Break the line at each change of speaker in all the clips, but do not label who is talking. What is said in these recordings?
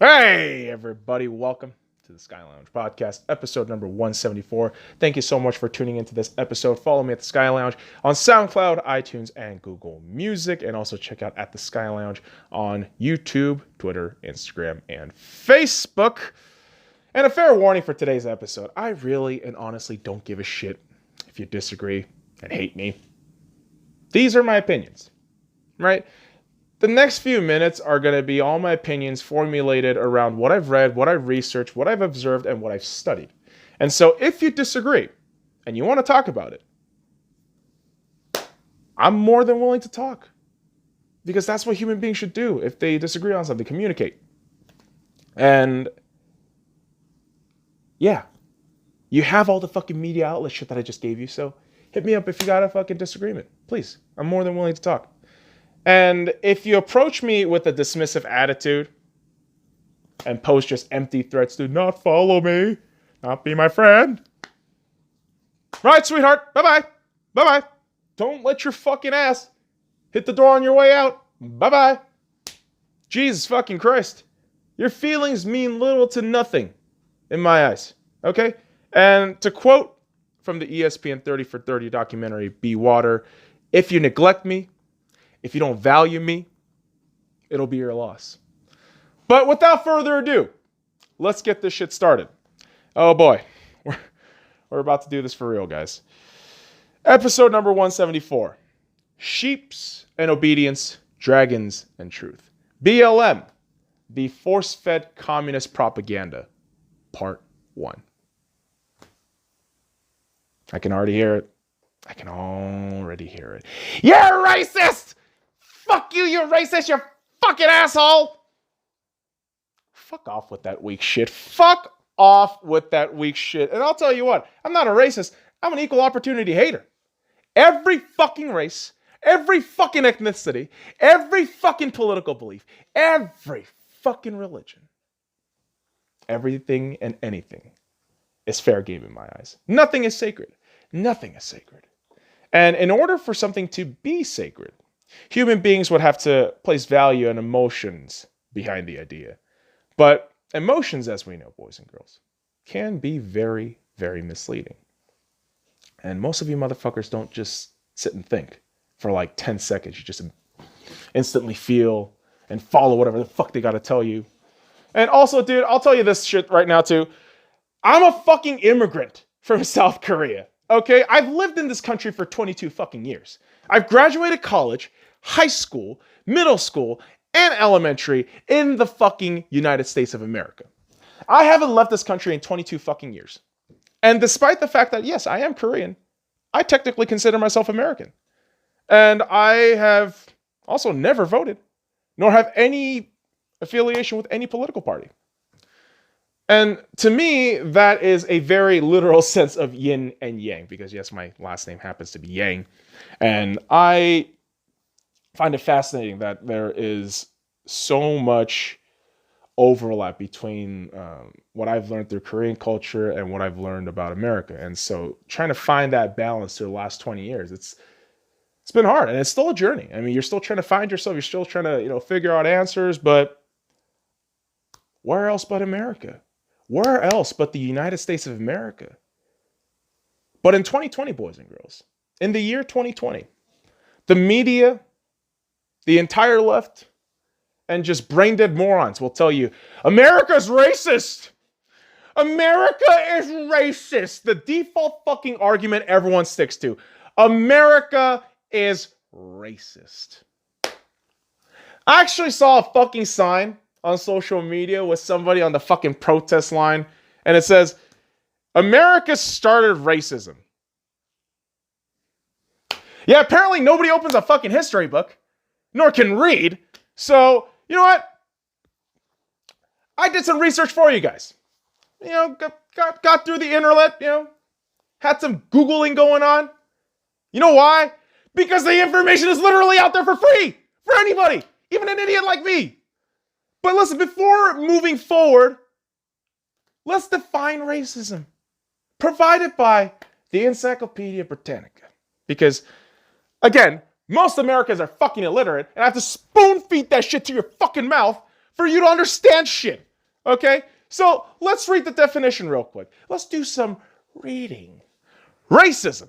Hey, everybody. Welcome to the SkyLounge podcast, episode number 174. Thank you so much for tuning into this episode. Follow me at the SkyLounge on SoundCloud, iTunes, and Google Music. And also check out at the SkyLounge on YouTube, Twitter, Instagram, and Facebook. And a fair warning for today's episode. I really and honestly don't give a shit if you disagree and hate me. These are my opinions, right? The next few minutes are going to be all my opinions formulated around what I've read, what I've researched, what I've observed, and what I've studied. And so if you disagree and you want to talk about it, I'm more than willing to talk. Because that's what human beings should do if they disagree on something, communicate. And yeah, you have all the fucking media outlet shit that I just gave you, so hit me up if you got a fucking disagreement. Please, I'm more than willing to talk. And if you approach me with a dismissive attitude and post just empty threats, do not follow me, not be my friend. Right, sweetheart. Bye-bye. Bye-bye. Don't let your fucking ass hit the door on your way out. Bye-bye. Jesus fucking Christ. Your feelings mean little to nothing in my eyes. Okay? And to quote from the ESPN 30 for 30 documentary, Be Water, if you neglect me, if you don't value me, it'll be your loss. But without further ado, let's get this shit started. Oh boy, we're about to do this for real, guys. Episode number 174. Sheeps and Obedience, Dragons and Truth. BLM, the Force-Fed Communist Propaganda, Part 1. I can already hear it. You're racist! Fuck you, you racist, you fucking asshole! Fuck off with that weak shit. Fuck off with that weak shit. And I'll tell you what, I'm not a racist. I'm an equal opportunity hater. Every fucking race, every fucking ethnicity, every fucking political belief, every fucking religion, everything and anything is fair game in my eyes. Nothing is sacred. Nothing is sacred. And in order for something to be sacred, human beings would have to place value and emotions behind the idea. But emotions, as we know, boys and girls, can be very, very misleading. And most of you motherfuckers don't just sit and think for like 10 seconds. You just instantly feel and follow whatever the fuck they gotta tell you. And also, dude, I'll tell you this shit right now too. I'm a fucking immigrant from South Korea. Okay, I've lived in this country for 22 fucking years. I've graduated college, high school, middle school, and elementary in the fucking United States of America. I haven't left this country in 22 fucking years. And despite the fact that, yes, I am Korean, I technically consider myself American. And I have also never voted, nor have any affiliation with any political party. And to me, that is a very literal sense of yin and yang, because yes, my last name happens to be Yang. And I find it fascinating that there is so much overlap between what I've learned through Korean culture and what I've learned about America. And so trying to find that balance through the last 20 years, it's been hard, and it's still a journey. I mean, you're still trying to find yourself, you're still trying to, figure out answers, but where else but America? Where else but the United States of America? But in 2020, boys and girls, in the year 2020, the media, the entire left, and just brain-dead morons will tell you, America's racist. America is racist. The default fucking argument everyone sticks to. America is racist. I actually saw a fucking sign on social media with somebody on the fucking protest line, and it says, America started racism. Yeah, apparently nobody opens a fucking history book, nor can read. So, you know what? I did some research for you guys. Got through the internet, had some Googling going on. You know why? Because the information is literally out there for free for anybody, even an idiot like me. But listen, before moving forward, let's define racism. Provided by the Encyclopedia Britannica. Because, again, most Americans are fucking illiterate, and I have to spoon feed that shit to your fucking mouth for you to understand shit. Okay? So let's read the definition real quick. Let's do some reading. Racism,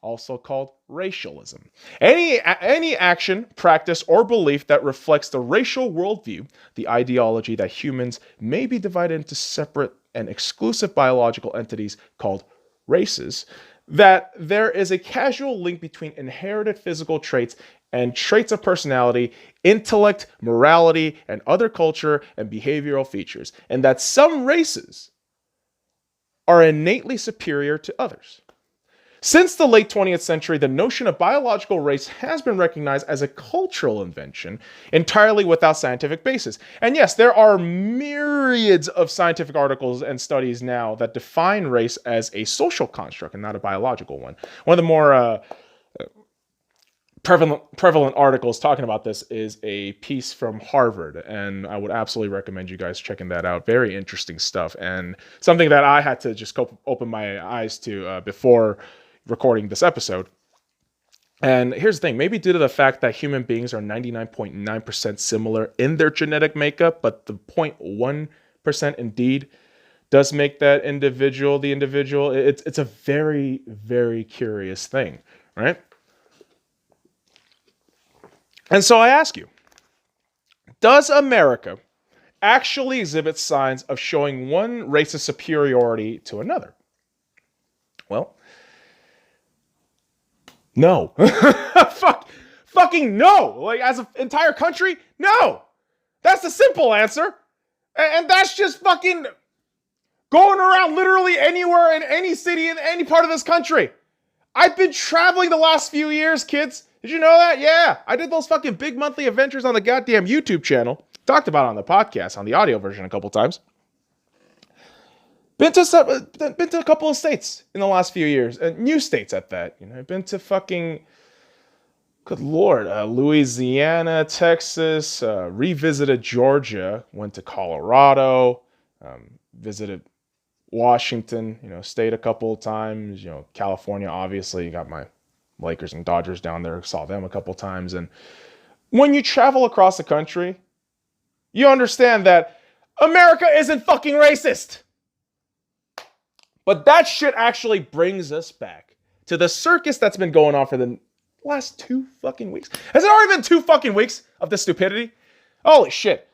also called racialism. Any action, practice, or belief that reflects the racial worldview, the ideology that humans may be divided into separate and exclusive biological entities called races, that there is a causal link between inherited physical traits and traits of personality, intellect, morality, and other culture and behavioral features, and that some races are innately superior to others. Since the late 20th century, the notion of biological race has been recognized as a cultural invention entirely without scientific basis. And yes, there are myriads of scientific articles and studies now that define race as a social construct and not a biological one. One of the more prevalent articles talking about this is a piece from Harvard, and I would absolutely recommend you guys checking that out. Very interesting stuff, and something that I had to just open my eyes to before recording this episode. And here's the thing, maybe due to the fact that human beings are 99.9% similar in their genetic makeup, but the 0.1% indeed does make that individual the individual. It's a very, very curious thing, right? And so I ask you, does America actually exhibit signs of showing one race's superiority to another? Well, no. Fucking no. Like, as an entire country, no. That's the simple answer. And that's just fucking going around literally anywhere in any city in any part of this country. I've been traveling the last few years, kids. Did you know that? Yeah. I did those fucking big monthly adventures on the goddamn YouTube channel. Talked about it on the podcast, on the audio version a couple times. Been to a couple of states in the last few years, and new states at that. You know, I've been to fucking, good lord, Louisiana, Texas, revisited Georgia, went to Colorado, visited Washington, you know, stayed a couple of times, you know, California, obviously, got my Lakers and Dodgers down there, saw them a couple of times. And when you travel across the country, you understand that America isn't fucking racist. But that shit actually brings us back to the circus that's been going on for the last 2 fucking weeks. Has it already been 2 fucking weeks of this stupidity? Holy shit.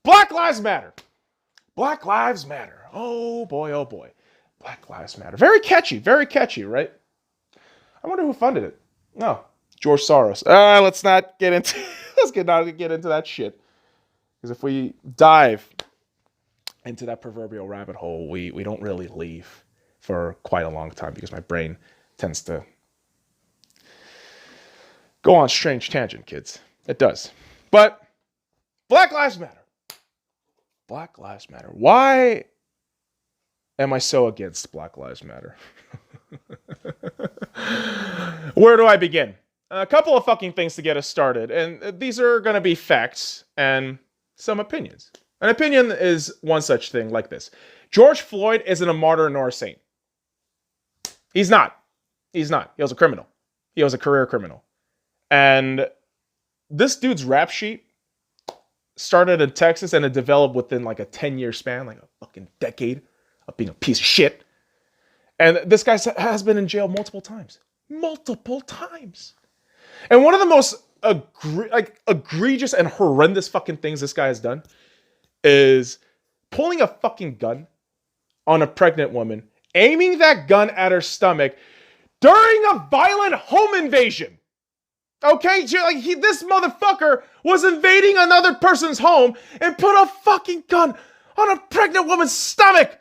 Black Lives Matter. Black Lives Matter. Oh boy, oh boy. Black Lives Matter. Very catchy, right? I wonder who funded it. No, George Soros. Let's not get into that shit. Because if we dive into that proverbial rabbit hole, we don't really leave for quite a long time, because my brain tends to go on strange tangent, kids. It does. But Black Lives Matter. Black Lives Matter. Why am I so against Black Lives Matter? Where do I begin? A couple of fucking things to get us started. And these are going to be facts and some opinions. An opinion is one such thing like this. George Floyd isn't a martyr nor a saint. He's not. He was a criminal. He was a career criminal. And this dude's rap sheet started in Texas, and it developed within like a 10-year span, like a fucking decade of being a piece of shit. And this guy has been in jail multiple times. Multiple times. And one of the most egregious and horrendous fucking things this guy has done is pulling a fucking gun on a pregnant woman, aiming that gun at her stomach during a violent home invasion. Okay? Like this motherfucker was invading another person's home and put a fucking gun on a pregnant woman's stomach.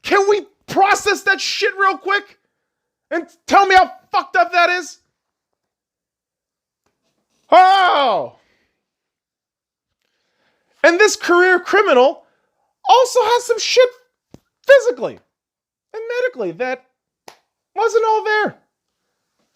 Can we process that shit real quick? And tell me how fucked up that is? Oh! And this career criminal also has some shit physically and medically that wasn't all there.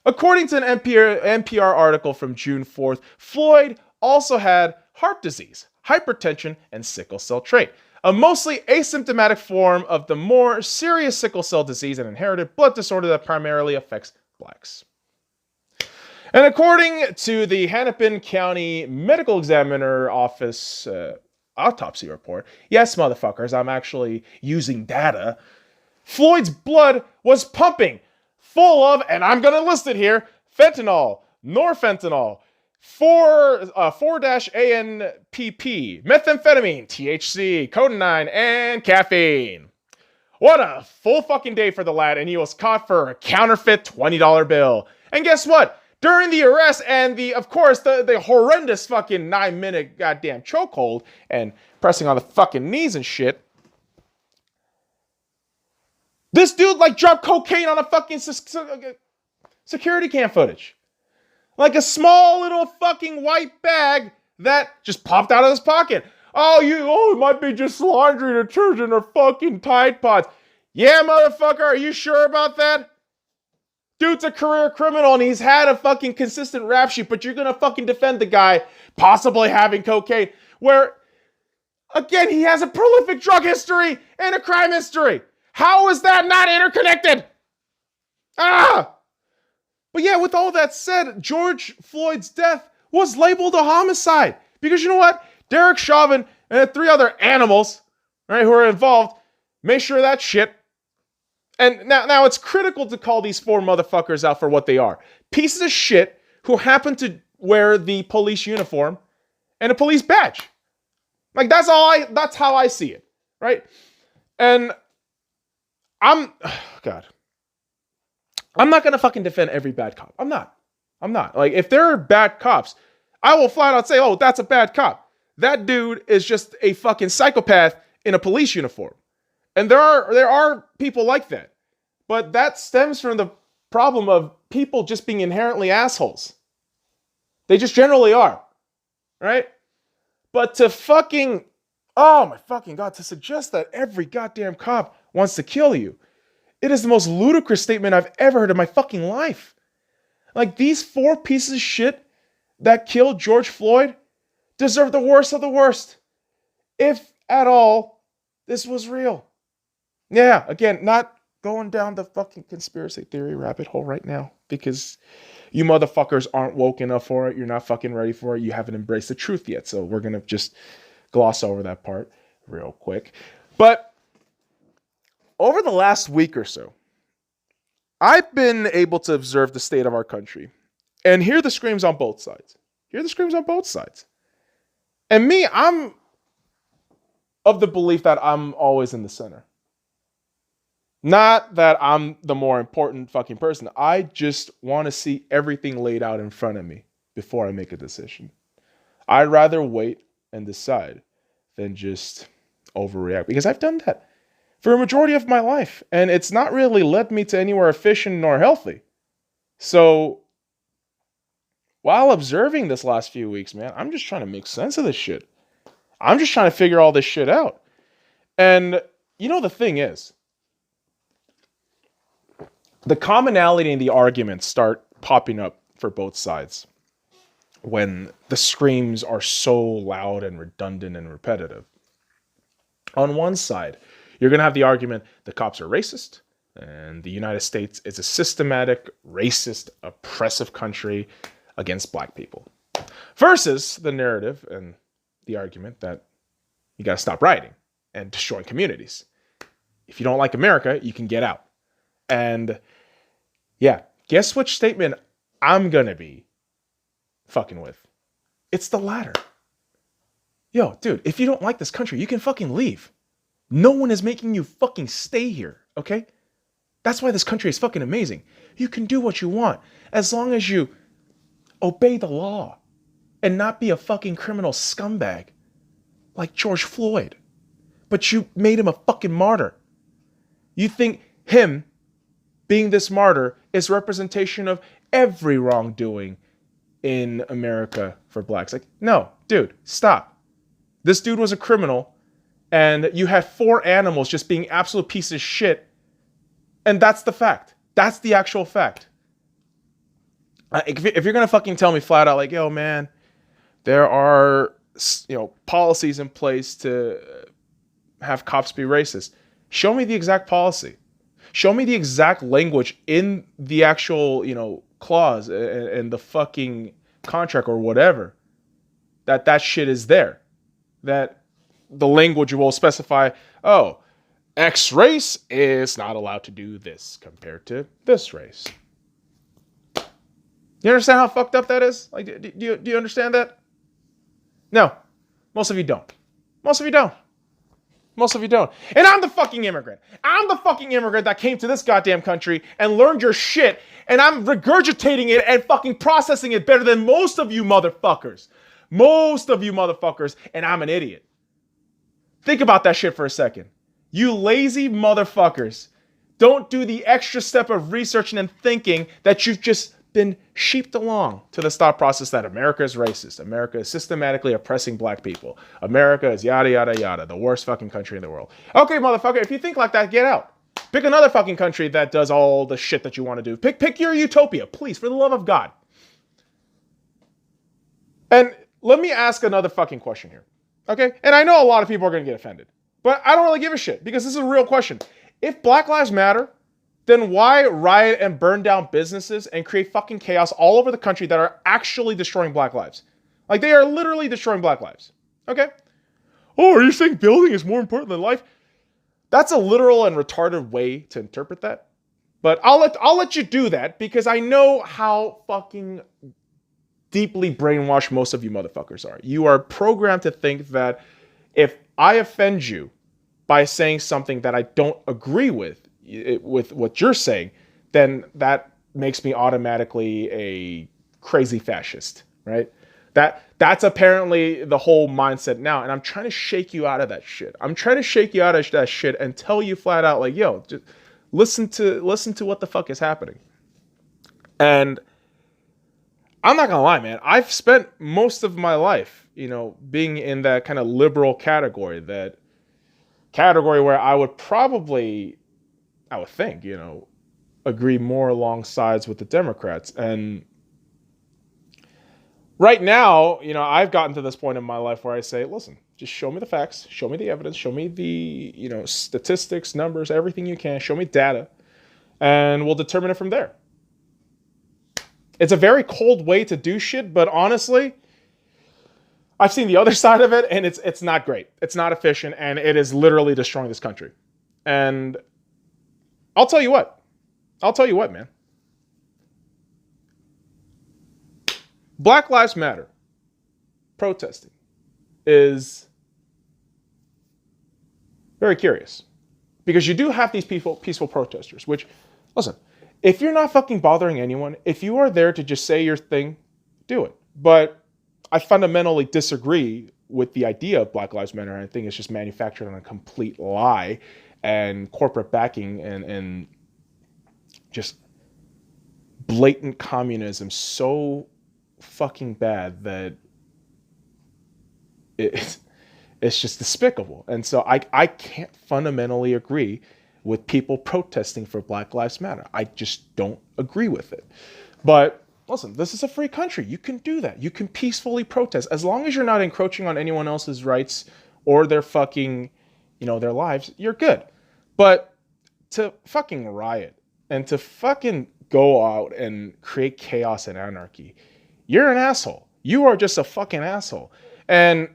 According to an NPR article from June 4th, Floyd also had heart disease, hypertension, and sickle cell trait, a mostly asymptomatic form of the more serious sickle cell disease, and inherited blood disorder that primarily affects blacks. And according to the Hennepin County Medical Examiner Office, autopsy report. Yes, motherfuckers, I'm actually using data. Floyd's blood was pumping full of, and I'm going to list it here, fentanyl, norfentanyl, 4-ANPP, methamphetamine, THC, codeine, and caffeine. What a full fucking day for the lad, and he was caught for a counterfeit $20 bill. And guess what? During the arrest and of course, the horrendous fucking 9-minute goddamn chokehold and pressing on the fucking knees and shit, this dude like dropped cocaine on a fucking security cam footage. Like a small little fucking white bag that just popped out of his pocket. It might be just laundry detergent or fucking Tide Pods. Yeah, motherfucker, are you sure about that? Dude's a career criminal and he's had a fucking consistent rap sheet, but you're gonna fucking defend the guy possibly having cocaine, where, again, he has a prolific drug history and a crime history. How is that not interconnected? But yeah, with all that said, George Floyd's death was labeled a homicide. Because you know what? Derek Chauvin and 3 other animals, right, who are involved, made sure that shit. And now it's critical to call these 4 motherfuckers out for what they are. Pieces of shit who happen to wear the police uniform and a police badge. Like, that's how I see it, right? And I'm not gonna fucking defend every bad cop. I'm not. Like, if there are bad cops, I will flat out say, oh, that's a bad cop. That dude is just a fucking psychopath in a police uniform. And there are people like that. But that stems from the problem of people just being inherently assholes. They just generally are. Right? But to fucking, oh my fucking God, to suggest that every goddamn cop wants to kill you, it is the most ludicrous statement I've ever heard in my fucking life. Like, these 4 pieces of shit that killed George Floyd deserve the worst of the worst. If at all, this was real. Yeah, again, not going down the fucking conspiracy theory rabbit hole right now, because you motherfuckers aren't woke enough for it. You're not fucking ready for it. You haven't embraced the truth yet. So we're going to just gloss over that part real quick. But over the last week or so, I've been able to observe the state of our country and hear the screams on both sides. And me, I'm of the belief that I'm always in the center. Not that I'm the more important fucking person. I just want to see everything laid out in front of me before I make a decision. I'd rather wait and decide than just overreact, because I've done that for a majority of my life, and it's not really led me to anywhere efficient nor healthy. So while observing this last few weeks, man, I'm just trying to make sense of this shit. I'm just trying to figure all this shit out. And you know, the thing is, the commonality in the arguments start popping up for both sides when the screams are so loud and redundant and repetitive. On one side, you're going to have the argument the cops are racist and the United States is a systematic, racist, oppressive country against black people. Versus the narrative and the argument that you got to stop rioting and destroying communities. If you don't like America, you can get out. And yeah, guess which statement I'm going to be fucking with? It's the latter. Yo, dude, if you don't like this country, you can fucking leave. No one is making you fucking stay here, okay? That's why this country is fucking amazing. You can do what you want as long as you obey the law and not be a fucking criminal scumbag like George Floyd. But you made him a fucking martyr. You think him being this martyr is representation of every wrongdoing in America for blacks. Like, no, dude, stop. This dude was a criminal, and you had 4 animals just being absolute pieces of shit, and that's the fact. That's the actual fact. If you're gonna fucking tell me flat out, like, yo, man, there are, policies in place to have cops be racist, show me the exact policy. Show me the exact language in the actual, clause and the fucking contract or whatever that shit is there. That the language will specify, oh, X race is not allowed to do this compared to this race. You understand how fucked up that is? Like, do you understand that? No. Most of you don't. Most of you don't. Most of you don't. And I'm the fucking immigrant. I'm the fucking immigrant that came to this goddamn country and learned your shit, and I'm regurgitating it and fucking processing it better than most of you motherfuckers. Most of you motherfuckers, and I'm an idiot. Think about that shit for a second. You lazy motherfuckers don't do the extra step of researching and thinking that you've just been sheeped along to this thought process that America is racist. America is systematically oppressing black people. America is yada, yada, yada, the worst fucking country in the world. Okay, motherfucker, if you think like that, get out. Pick another fucking country that does all the shit that you want to do. Pick your utopia, please, for the love of God. And let me ask another fucking question here. Okay? And I know a lot of people are going to get offended, but I don't really give a shit because this is a real question. If Black Lives Matter, then why riot and burn down businesses and create fucking chaos all over the country that are actually destroying black lives? Like, they are literally destroying black lives. Okay? Oh, are you saying building is more important than life? That's a literal and retarded way to interpret that. But I'll let you do that because I know how fucking deeply brainwashed most of you motherfuckers are. You are programmed to think that if I offend you by saying something that I don't agree with what you're saying, then that makes me automatically a crazy fascist, right? That's apparently the whole mindset now, and I'm trying to shake you out of that shit. I'm trying to shake you out of that shit and tell you flat out, like, yo, just listen to what the fuck is happening. And I'm not gonna lie, man. I've spent most of my life, being in that kind of liberal category, that category where I would think, agree more along sides with the Democrats. And right now, I've gotten to this point in my life where I say, listen, just show me the facts, show me the evidence, show me the, statistics, numbers, everything you can, show me data, and we'll determine it from there. It's a very cold way to do shit, but honestly, I've seen the other side of it, and it's not great. It's not efficient, and it is literally destroying this country. And I'll tell you what, man. Black Lives Matter protesting is very curious because you do have these peaceful protesters, which, listen, if you're not fucking bothering anyone, if you are there to just say your thing, do it. But I fundamentally disagree with the idea of Black Lives Matter. And I think it's just manufactured on a complete lie and corporate backing and just blatant communism so fucking bad that it's just despicable. And so I can't fundamentally agree with people protesting for Black Lives Matter. I just don't agree with it. But listen, this is a free country. You can do that. You can peacefully protest. As long as you're not encroaching on anyone else's rights or their fucking, their lives, you're good. But to fucking riot and to fucking go out and create chaos and anarchy, you're an asshole. You are just a fucking asshole. And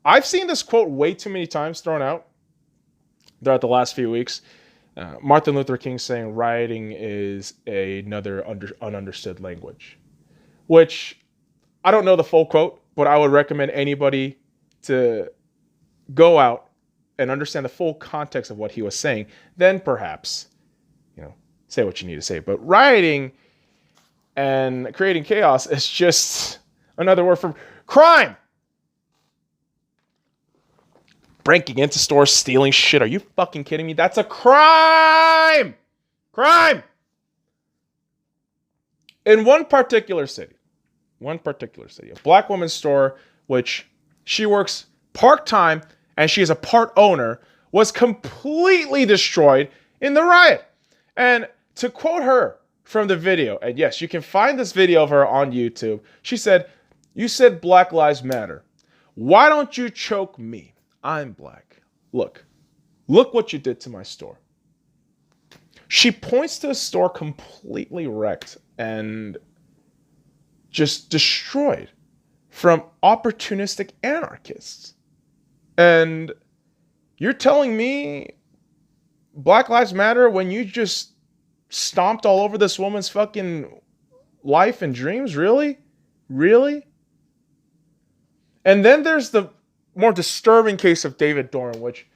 I've seen this quote way too many times thrown out throughout the last few weeks. Martin Luther King saying rioting is another ununderstood language, which I don't know the full quote, but I would recommend anybody to go out and understand the full context of what he was saying. Then perhaps, say what you need to say. But rioting and creating chaos is just another word for crime. Breaking into stores, stealing shit. Are you fucking kidding me? That's a crime! Crime! In one particular city, a black woman's store, which she works part-time and she is a part owner, was completely destroyed in the riot. And to quote her from the video, and yes, you can find this video of her on YouTube, she said, "You said Black Lives Matter. Why don't you choke me? I'm black. Look what you did to my store." She points to a store completely wrecked and just destroyed from opportunistic anarchists. And you're telling me Black Lives Matter when you just stomped all over this woman's fucking life and dreams? Really? Really? And then there's the more disturbing case of David Dorn, which,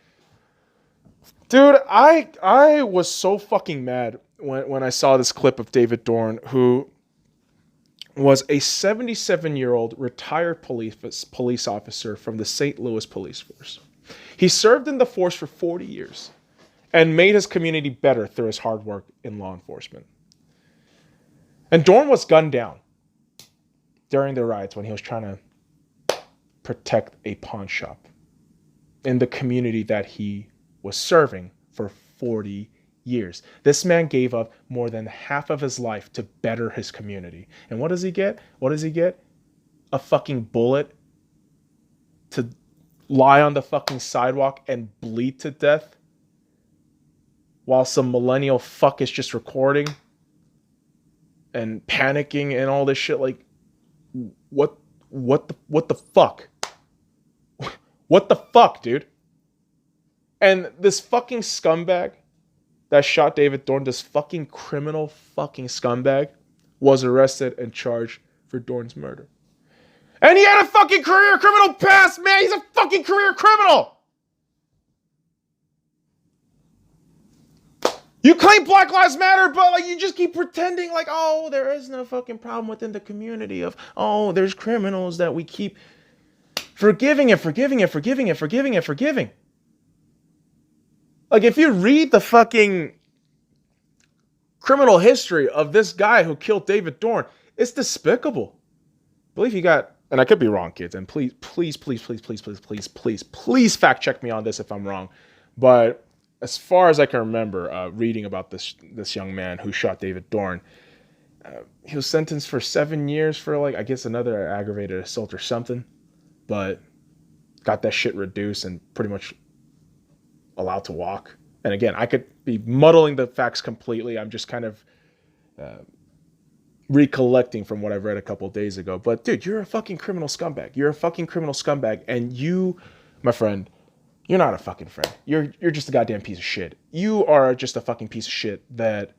dude, I was so fucking mad when I saw this clip of David Dorn, who was a 77-year-old retired police officer from the St. Louis Police Force. He served in the force for 40 years and made his community better through his hard work in law enforcement. And Dorn was gunned down during the riots when he was trying to protect a pawn shop in the community that he was serving for 40 years. This man gave up more than half of his life to better his community. And what does he get? What does he get? A fucking bullet to lie on the fucking sidewalk and bleed to death while some millennial fuck is just recording and panicking and all this shit. Like, what the fuck? What the fuck, dude? And this fucking scumbag that shot David Dorn, this fucking criminal fucking scumbag, was arrested and charged for Dorn's murder. And he had a fucking career criminal past, man. He's a fucking career criminal. You claim Black Lives Matter, but like you just keep pretending like, oh, there is no fucking problem within the community of, oh, there's criminals that we keep forgiving and forgiving and forgiving and forgiving and forgiving. Like, if you read the fucking criminal history of this guy who killed David Dorn, it's despicable. I believe he got, and I could be wrong, kids, and please fact check me on this if I'm wrong. But as far as I can remember, reading about this young man who shot David Dorn, he was sentenced for 7 years for, like, I guess another aggravated assault or something, but got that shit reduced and pretty much allowed to walk. And again, I could be muddling the facts completely. I'm just kind of recollecting from what I've read a couple of days ago. But dude, you're a fucking criminal scumbag. You're a fucking criminal scumbag. And you, my friend, you're not a fucking friend. You're just a goddamn piece of shit. You are just a fucking piece of shit that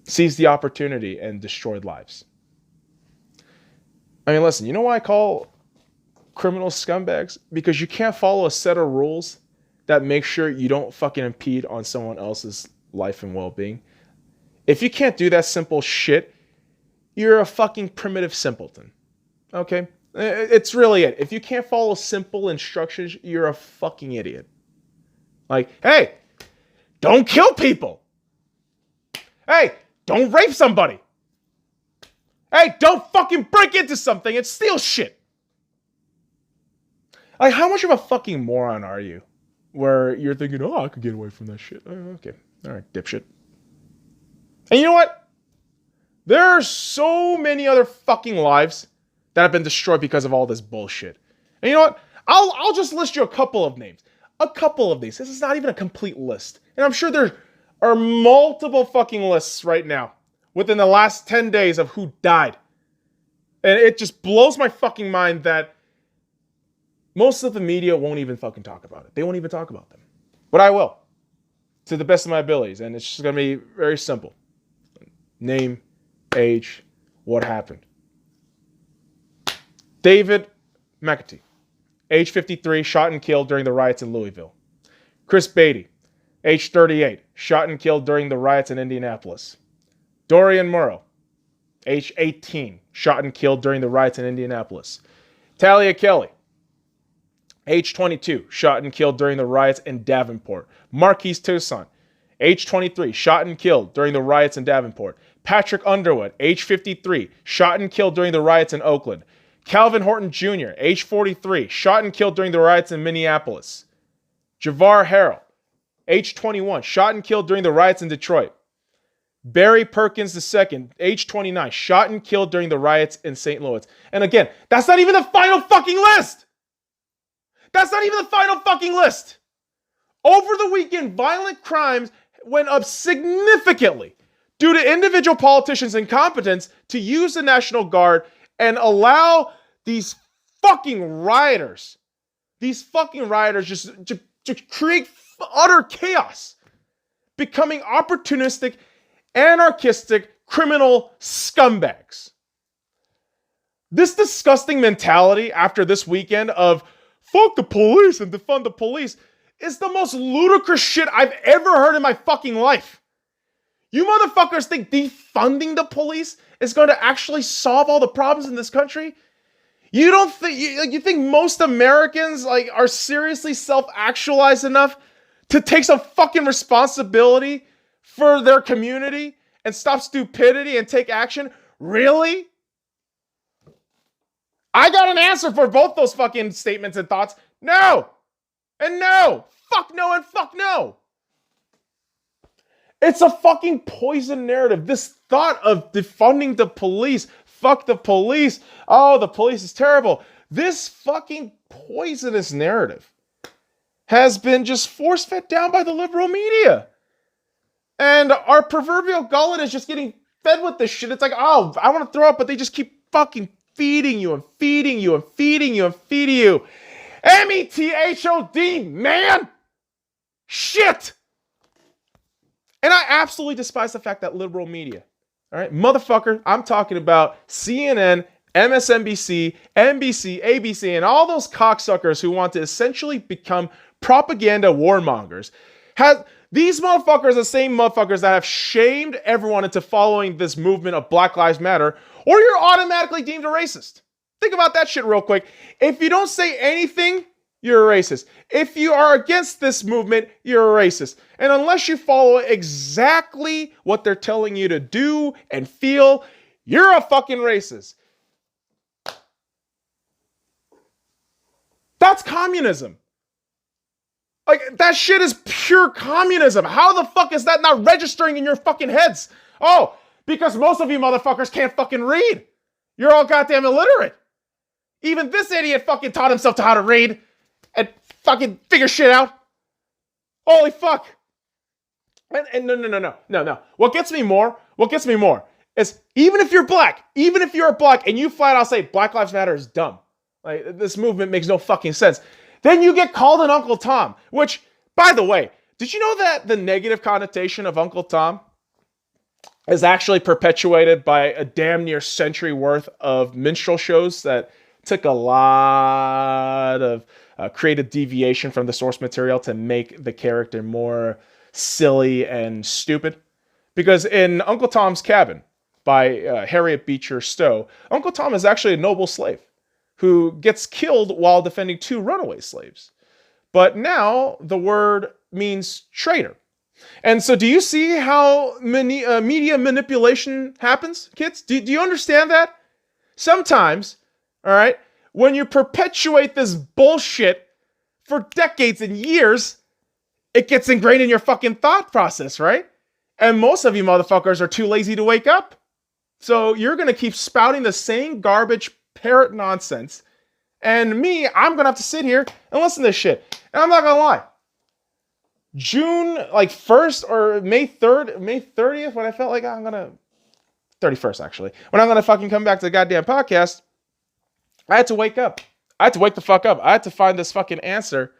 seized the opportunity and destroyed lives. I mean, listen, you know why I call criminal scumbags? Because you can't follow a set of rules that make sure you don't fucking impede on someone else's life and well-being. If you can't do that simple shit, you're a fucking primitive simpleton. Okay? It's really it. If you can't follow simple instructions, you're a fucking idiot. Like, hey, don't kill people. Hey, don't rape somebody. Hey, don't fucking break into something and steal shit. Like, how much of a fucking moron are you? Where you're thinking, oh, I could get away from that shit. Oh, okay. All right, dipshit. And you know what? There are so many other fucking lives that have been destroyed because of all this bullshit. And you know what? I'll just list you a couple of names. A couple of these. This is not even a complete list. And I'm sure there are multiple fucking lists right now within the last 10 days of who died. And it just blows my fucking mind that most of the media won't even fucking talk about it. They won't even talk about them. But I will, to the best of my abilities. And it's just going to be very simple. Name, age, what happened. David McAtee, age 53, shot and killed during the riots in Louisville. Chris Beatty, age 38, shot and killed during the riots in Indianapolis. Dorian Murrow, age 18, shot and killed during the riots in Indianapolis. Talia Kelly, age 22, shot and killed during the riots in Davenport. Marquise Toussaint, age 23, shot and killed during the riots in Davenport. Patrick Underwood, age 53, shot and killed during the riots in Oakland. Calvin Horton Jr., age 43, shot and killed during the riots in Minneapolis. Javar Harrell, age 21, shot and killed during the riots in Detroit. Barry Perkins II, age 29, shot and killed during the riots in St. Louis. And again, that's not even the final fucking list. That's not even the final fucking list. Over the weekend, violent crimes went up significantly due to individual politicians' incompetence to use the National Guard and allow these fucking rioters. These fucking rioters just create utter chaos, becoming opportunistic, anarchistic, criminal scumbags. This disgusting mentality after this weekend of fuck the police and defund the police is the most ludicrous shit I've ever heard in my fucking life. You motherfuckers think defunding the police is going to actually solve all the problems in this country? You don't think you think most Americans are seriously self-actualized enough to take some fucking responsibility for their community and stop stupidity and take action? Really? I got an answer for both those fucking statements and thoughts. No. And no. Fuck no and fuck no. It's a fucking poison narrative. This thought of defunding the police, fuck the police, oh, the police is terrible. This fucking poisonous narrative has been just force-fed down by the liberal media. And our proverbial gullet is just getting fed with this shit. It's like, oh, I want to throw up, but they just keep fucking feeding you and feeding you and feeding you and feeding you. METHOD, man! Shit! And I absolutely despise the fact that liberal media, all right, motherfucker, I'm talking about CNN, MSNBC, NBC, ABC, and all those cocksuckers who want to essentially become propaganda warmongers. These motherfuckers are the same motherfuckers that have shamed everyone into following this movement of Black Lives Matter, or you're automatically deemed a racist. Think about that shit real quick. If you don't say anything, you're a racist. If you are against this movement, you're a racist. And unless you follow exactly what they're telling you to do and feel, you're a fucking racist. That's communism. That shit is pure communism. How the fuck is that not registering in your fucking heads? Oh, because most of you motherfuckers can't fucking read. You're all goddamn illiterate. Even this idiot fucking taught himself how to read and fucking figure shit out. Holy fuck. And no. What gets me more is even if you're black and you flat out say Black Lives Matter is dumb, this movement makes no fucking sense, then you get called an Uncle Tom, which, by the way, did you know that the negative connotation of Uncle Tom is actually perpetuated by a damn near century worth of minstrel shows that took a lot of creative deviation from the source material to make the character more silly and stupid? Because in Uncle Tom's Cabin by Harriet Beecher Stowe, Uncle Tom is actually a noble slave who gets killed while defending two runaway slaves. But now the word means traitor. And so do you see how media manipulation happens, kids? Do you understand that? Sometimes, all right, when you perpetuate this bullshit for decades and years, it gets ingrained in your fucking thought process, right? And most of you motherfuckers are too lazy to wake up. So you're going to keep spouting the same garbage parrot nonsense. And me, I'm going to have to sit here and listen to this shit. And I'm not going to lie. June 1st or May 3rd, May 30th, when I felt like I'm going to, 31st actually, when I'm going to fucking come back to the goddamn podcast, I had to wake up. I had to wake the fuck up. I had to find this fucking answer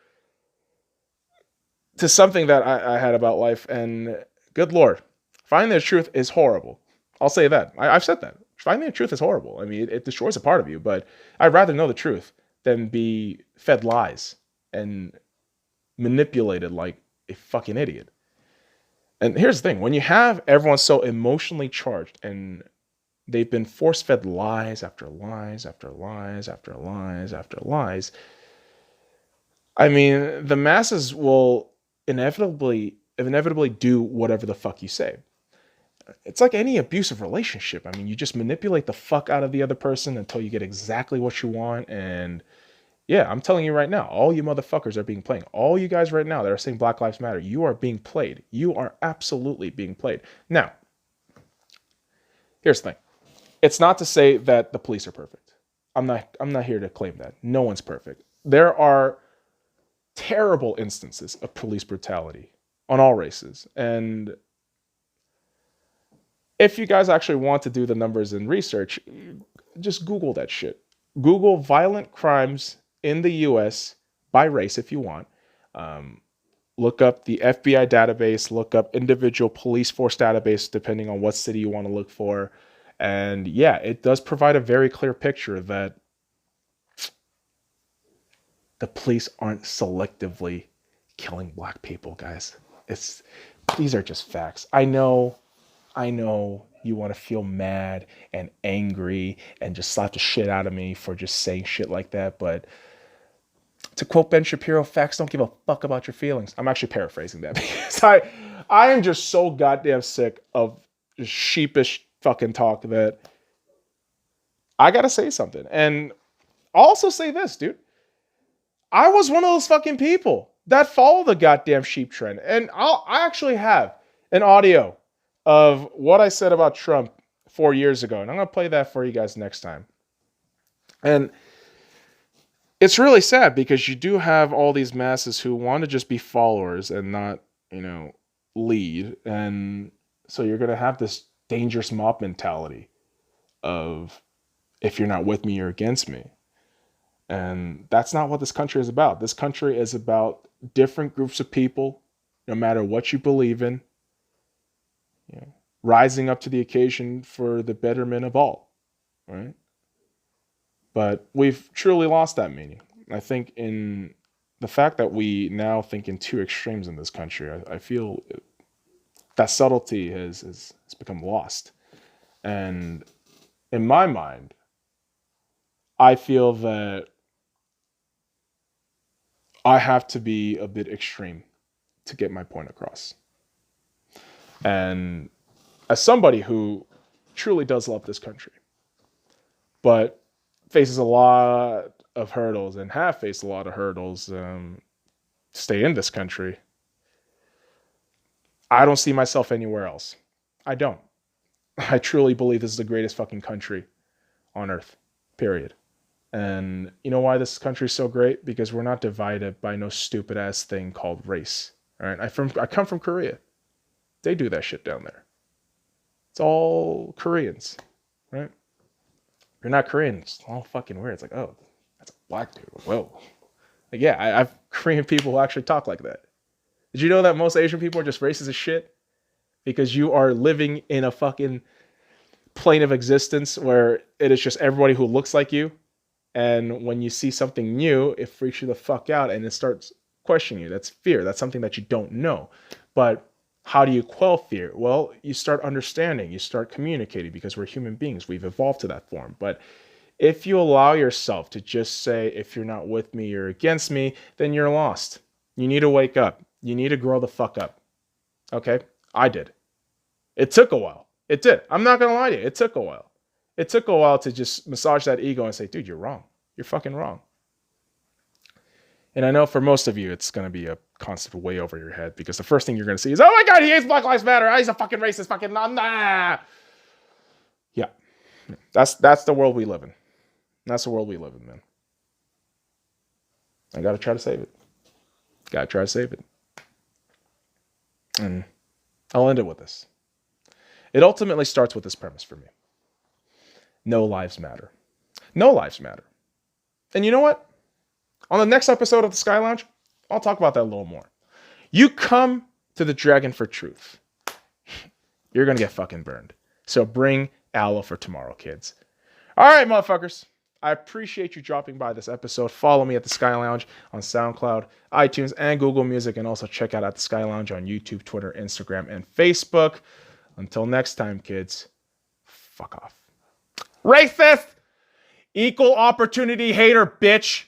to something that I had about life. And good Lord, finding the truth is horrible. I'll say that. I've said that. Finding the truth is horrible. I mean, it destroys a part of you, but I'd rather know the truth than be fed lies and manipulated like a fucking idiot. And here's the thing. When you have everyone so emotionally charged and they've been force-fed lies after lies after lies after lies after lies, I mean, the masses will inevitably do whatever the fuck you say. It's like any abusive relationship. I mean, you just manipulate the fuck out of the other person until you get exactly what you want. And yeah, I'm telling you right now, all you motherfuckers are being played. All you guys right now that are saying Black Lives Matter, you are being played. You are absolutely being played. Now, here's the thing. It's not to say that the police are perfect. I'm not here to claim that. No one's perfect. There are terrible instances of police brutality on all races. And if you guys actually want to do the numbers and research, just Google that shit. Google violent crimes in the U.S. by race if you want. Look up the FBI database, look up individual police force database, depending on what city you want to look for. And yeah, it does provide a very clear picture that the police aren't selectively killing black people, guys. These are just facts. I know you want to feel mad and angry and just slap the shit out of me for just saying shit like that, but to quote Ben Shapiro, facts don't give a fuck about your feelings. I'm actually paraphrasing that because I am just so goddamn sick of sheepish fucking talk that I gotta say something. And I'll also say this, dude. I was one of those fucking people that follow the goddamn sheep trend. And I actually have an audio of what I said about Trump 4 years ago. And I'm going to play that for you guys next time. And it's really sad because you do have all these masses who want to just be followers and not, lead. And so you're going to have this dangerous mob mentality of if you're not with me, you're against me. And that's not what this country is about. This country is about different groups of people, no matter what you believe in, rising up to the occasion for the betterment of all, right? But we've truly lost that meaning. I think in the fact that we now think in two extremes in this country, I feel that subtlety has become lost. And in my mind, I feel that I have to be a bit extreme to get my point across. And as somebody who truly does love this country, but faces a lot of hurdles and have faced a lot of hurdles to stay in this country, I don't see myself anywhere else. I don't. I truly believe this is the greatest fucking country on earth, period. And you know why this country is so great? Because we're not divided by no stupid ass thing called race. All right, I come from Korea. They do that shit down there. It's all Koreans, right? If you're not Korean, it's all fucking weird. It's like, oh, that's a black dude. Whoa. Like, yeah, I've Korean people who actually talk like that. Did you know that most Asian people are just racist as shit? Because you are living in a fucking plane of existence where it is just everybody who looks like you. And when you see something new, it freaks you the fuck out and it starts questioning you. That's fear. That's something that you don't know. But how do you quell fear? Well, you start understanding. You start communicating because we're human beings. We've evolved to that form. But if you allow yourself to just say, if you're not with me, you're against me, then you're lost. You need to wake up. You need to grow the fuck up. Okay? I did. It took a while. It did. I'm not going to lie to you. It took a while. It took a while to just massage that ego and say, dude, you're wrong. You're fucking wrong. And I know for most of you, it's going to be a concept way over your head because the first thing you're going to see is, oh my God, he hates Black Lives Matter. He's a fucking racist, fucking nah. Yeah. That's the world we live in. That's the world we live in, man. I got to try to save it. Got to try to save it. And I'll end it with this. It ultimately starts with this premise for me. No lives matter. No lives matter. And you know what? On the next episode of the Sky Lounge, I'll talk about that a little more. You come to the dragon for truth. You're going to get fucking burned. So bring aloe for tomorrow, kids. All right, motherfuckers. I appreciate you dropping by this episode. Follow me at the Sky Lounge on SoundCloud, iTunes, and Google Music. And also check out at the Sky Lounge on YouTube, Twitter, Instagram, and Facebook. Until next time, kids. Fuck off. Racist! Equal opportunity hater, bitch!